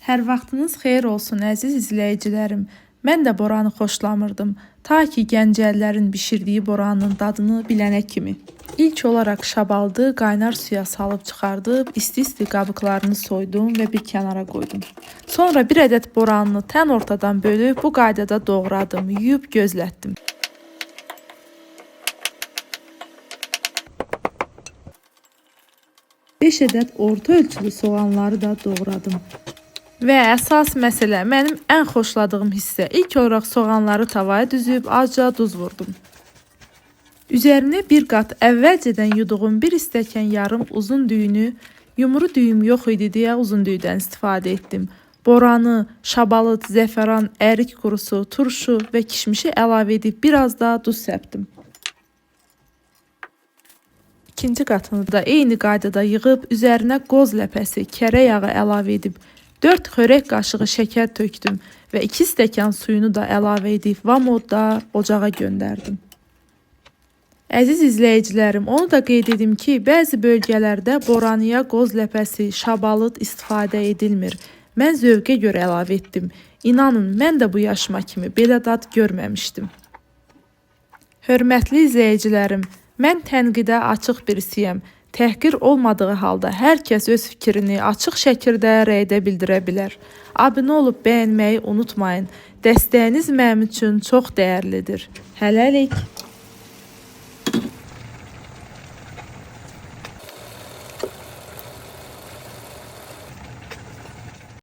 Hər vaxtınız xeyir olsun əziz izləyicilərim. Mən də boranı xoşlamırdım, ta ki gəncəllərin bişirdiyi boranın dadını bilənə kimi. İlk olaraq şabaldı qaynar suya salıb çıxardıb, isti-isti qabıqlarını soydum və bir kənara qoydum. Sonra bir ədəd boranını tən ortadan bölüb bu qaydada doğradım, yuyub gözlətdim. Beş ədəd orta ölçülü soğanları da doğradım. Və əsas məsələ, mənim ən xoşladığım hissə, ilk olaraq soğanları tavaya düzüb azca duz vurdum. Üzərinə bir qat əvvəlcədən yuduğum bir stəkan yarım uzun düyünü, yumru düyüm yox idi deyə uzun düyüdən istifadə etdim. Boranı, şabalıt, zəfəran, ərik qurusu, turşu və kişmişi əlavə edib biraz da duz səpdim. İkinci qatını da eyni qaydada yığıb, üzərinə qoz ləpəsi, kərə yağı əlavə edib, 4 xörək qaşığı şəkər tökdüm və 2 stəkan suyunu da əlavə edib vamodda ocağa göndərdim. Əziz izləyicilərim, onu da qeyd edim ki, bəzi bölgələrdə boranıya qoz ləpəsi, şabalıt istifadə edilmir. Mən zövqə görə əlavə etdim. İnanın, mən də bu yaşıma kimi belə dad görməmişdim. Hörmətli izləyicilərim, mən tənqidə açıq birisiyəm. Təhqir olmadığı halda hər kəs öz fikrini açıq şəkildə rəydə bildirə bilər. Abunə olub bəyənməyi unutmayın. Dəstəyiniz mənim üçün çox dəyərlidir. Hələlik.